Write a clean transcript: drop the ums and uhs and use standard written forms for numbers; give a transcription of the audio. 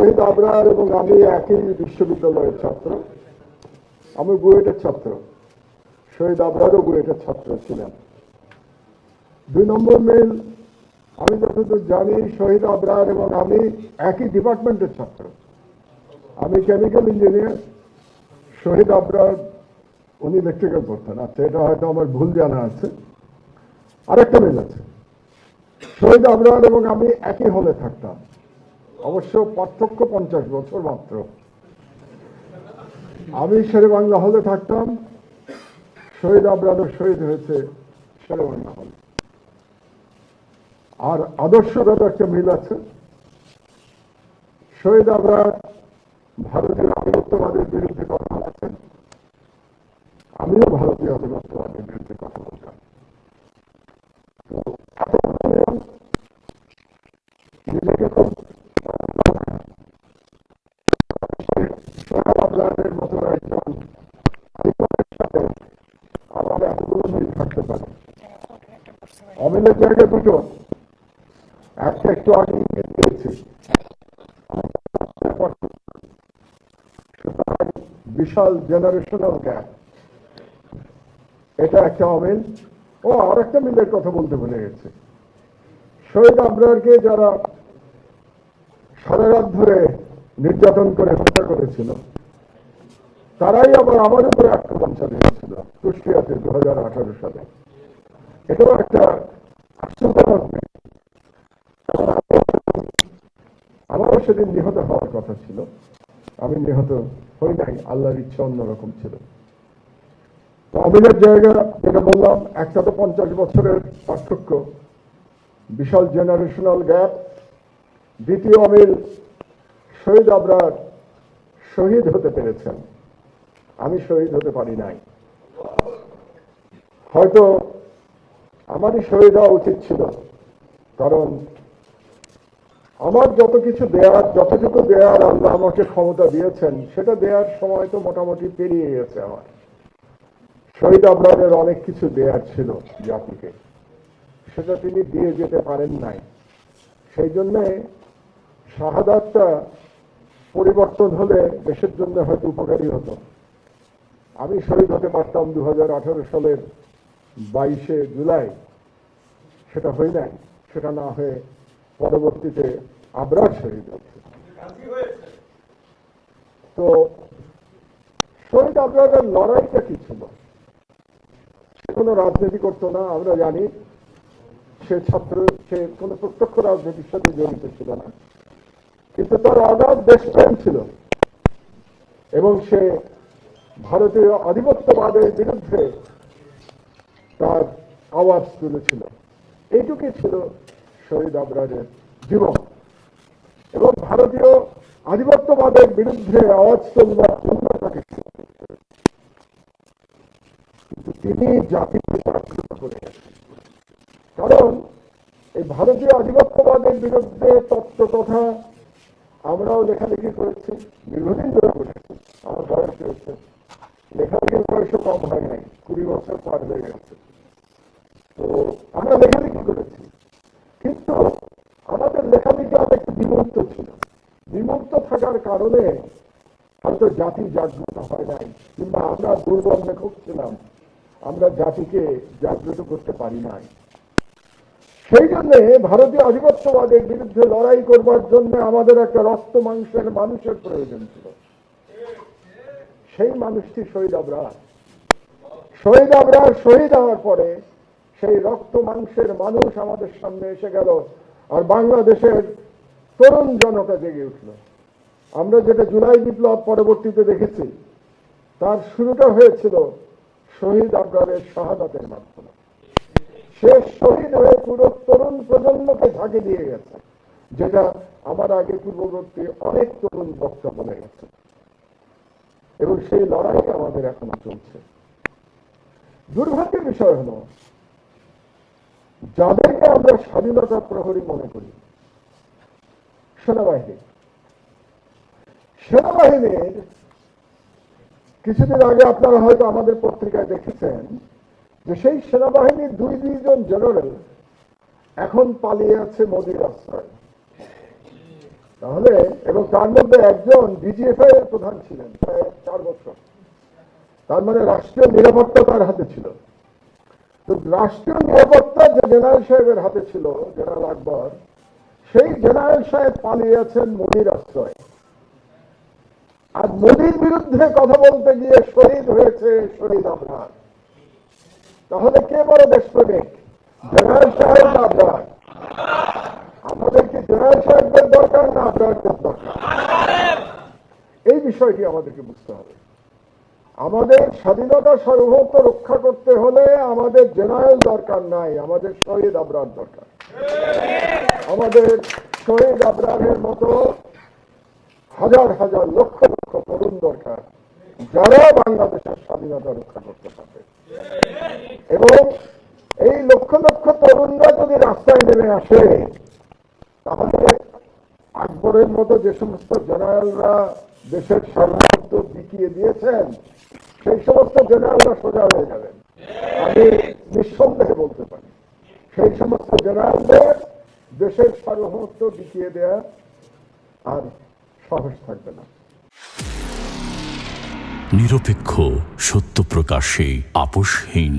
শহীদ আবরার এবং আমি একই বিশ্ববিদ্যালয়ের ছাত্র। আমি বুয়েটের ছাত্র, শহীদ আবরারও বুয়েটের ছাত্র ছিলেন। 2 নম্বর মিল, আমি যতদূর জানি শহীদ আবরার এবং আমি একই ডিপার্টমেন্টের ছাত্র। আমি কেমিক্যাল ইঞ্জিনিয়ার, শহীদ আবরার উনি ইলেকট্রিক্যাল পড়তেন। আচ্ছা, এটা হয়তো আমার ভুল জানা আছে। আরেকটা মিল আছে, শহীদ আবরার এবং আমি একই হলে থাকতাম, অবশ্য পার্থক্য 50 বছর মাত্র। আমি শেরেবাংলা হলে থাকতাম, শহীদ আবরারও শহীদ হয়েছে শেরেবাংলা হলে। আর আদর্শগত একটা মিল আছে। শহীদ আবরার ভারতীয় আধিপত্যবাদের বিরুদ্ধে কথা বলেছেন, আমিও ভারতীয় আধিপত্যবাদের বিরুদ্ধে কথা বলতাম। নিজেকে খুব শহীদ আবরারের মতো একজন সাথে আমার এতগুলো মিল থাকতে পারে। অমিলের জায়গায় দুটো, একটা একটু আগে দিয়েছি, বিশাল জেনারেশনাল গ্যাপ, এটা একটা অমিল। ও আর একটা মিলের কথা বলতে ভুলে গেছে। শহীদ আবরারকে যারা সারা রাত ধরে নির্যাতন করে হত্যা করেছিল, তারাই আবার আমার উপরে আক্রমণ চালিয়েছিল কুষ্টিয়াতে 2018 সালে। এটাও একটা আশ্চর্যজনক। আমারও সেদিন নিহত হওয়ার কথা ছিল, আমি নিহত হই নাই, আল্লাহর ইচ্ছা অন্যরকম ছিল। তো অমিলের জায়গা যেটা বললাম, একটা তো 50 বছরের পার্থক্য, বিশাল জেনারেশনাল গ্যাপ। দ্বিতীয় অমিল, শহীদ আবরার শহীদ হতে পেরেছেন, আমি শহীদ হতে পারি নাই। হয়তো আমারই শহীদ হওয়া উচিত ছিল, কারণ আমার যত কিছু দেয়ার, যতটুকু দেয়ার আল্লাহ আমাকে ক্ষমতা দিয়েছেন, সেটা দেয়ার সময় তো মোটামুটি পেরিয়ে গেছে আমার। শহীদ আবরারের অনেক কিছু দেয়ার ছিল জাতিকে, সেটা তিনি দিয়ে যেতে পারেন নাই। সেই জন্যে শাহাদাতটা পরিবর্তন হলে দেশের জন্য হয়তো উপকারী হতো। আমি শহীদ হতে পারতাম 2018 সালের 22শে জুলাই, সেটা হয় নাই। সেটা না হয়ে পরবর্তীতে আবরার শহীদ হচ্ছে। তো শহীদ আবরারের লড়াইটা কি ছিল? সে কোনো রাজনীতি করতো না, আমরা জানি। সে ছাত্র, সে কোনো প্রত্যক্ষ রাজনীতির সাথে জড়িত ছিল না, কিন্তু তার অগাধ দেশপ্রেম ছিল এবং সে ভারতীয় আধিপত্যবাদের বিরুদ্ধে তার আওয়াজ তুলেছিল। এইটুকুই ছিল শহীদ আবরারের জীবন। এবং ভারতীয় আধিপত্যবাদের বিরুদ্ধে আওয়াজ তুলবার জন্য তাকে, কিন্তু তিনি জাতিকে জাগ্রত করে গেছেন। কারণ এই ভারতীয় আধিপত্যবাদের বিরুদ্ধে তত্ত্ব কথা আমরাও লেখালেখি করেছি, দীর্ঘদিন ধরে করেছি। আমার বয়স হয়েছে, লেখালেখির বয়সও কম হয় নাই, 20 বছর পার হয়ে গেছে। তো আমরা লেখালেখি করেছি, কিন্তু আমাদের লেখালেখি অনেক বিমূর্ত ছিল। বিমূর্ত থাকার কারণে হয়তো জাতি জাগ্রত হয় নাই, কিংবা আমরা দুর্বল লেখক ছিলাম, আমরা জাতিকে জাগ্রত করতে পারি নাই। সেই জন্য ভারতীয় আধিপত্যবাদের বিরুদ্ধে লড়াই করবার জন্য আমাদের একটা রক্ত মাংসের মানুষের প্রয়োজন ছিল। সেই মানুষটি শহীদ আবরার। শহীদ আবরার শহীদ হওয়ার পরে সেই রক্ত মাংসের মানুষ আমাদের সামনে এসে গেল, আর বাংলাদেশের তরুণ জনতা জেগে উঠল। আমরা যেটা জুলাই বিপ্লব পরবর্তীতে দেখেছি, তার শুরুটা হয়েছিল শহীদ আবরারের শাহাদাতের মাধ্যমে। সে শহীদ হয়ে পুরো তরুণ প্রজন্মকে ঝাঁকি দিয়ে গেছে, যেটা আমার আগে পূর্ববর্তী অনেক তরুণ বক্তা বলে গেছে। এবং সেই লড়াই আমাদের এখনো চলছে। দুর্ভাগ্যের বিষয় হল, যাদেরকে আমরা স্বাধীনতা প্রহরী মনে করি, সেনাবাহিনীর কিছুদিন আগে আপনারা হয়তো আমাদের পত্রিকায় দেখেছেন যে সেই সেনাবাহিনীর 2-2 জন জেনারেল এখন পালিয়ে আছে মোদির আশ্রয়। তাহলে এবং তার মধ্যে একজন ডিজিএফআই এর প্রধান ছিলেন প্রায় 4 বছর। তার মানে রাষ্ট্রীয় নিরাপত্তা তার হাতে ছিল। তো রাষ্ট্রীয় নিরাপত্তা যে জেনারেল সাহেবের হাতে ছিল, জেনারেল আকবর, সেই জেনারেল সাহেব পালিয়েছেন মোদির আশ্রয়। আর মোদির বিরুদ্ধে কথা বলতে গিয়ে শহীদ হয়েছে শহীদ আবরার। তাহলে কে বড় দেশপ্রেমিক, জেনারেল সাহেব না আবরার? আমাদের কি জেনারেল সাহেবদের দরকার না আবরারদের দরকার? এই বিষয়টি আমাদেরকে বুঝতে হবে। আমাদের স্বাধীনতা সার্বভৌমত্ব রক্ষা করতে হলে আমাদের জেনারেল দরকার নাই, আমাদের শহীদ আবরার দরকার। আমাদের শহীদ আবরারের মতো হাজার হাজার লক্ষ লক্ষ তরুণ দরকার, যারা বাংলাদেশের স্বাধীনতা রক্ষা করতে পারবে। এবং এই লক্ষ লক্ষ তরুণরা যদি রাস্তায় নেমে আসে, তাহলে আকবরের মতো যে সমস্ত জেনারেলরা দেশের সার্বভৌমত্ব বিকিয়ে দিয়েছেন, সেই সমস্ত জেনারেলরা সোজা হয়ে যাবেন। আমি নিঃসন্দেহে বলতে পারি, সেই সমস্ত জেনারেলদের দেশের সার্বভৌমত্ব বিকিয়ে দেয়া আর সাহস থাকবে না। নিরপেক্ষ, সত্য প্রকাশে আপোষহীন।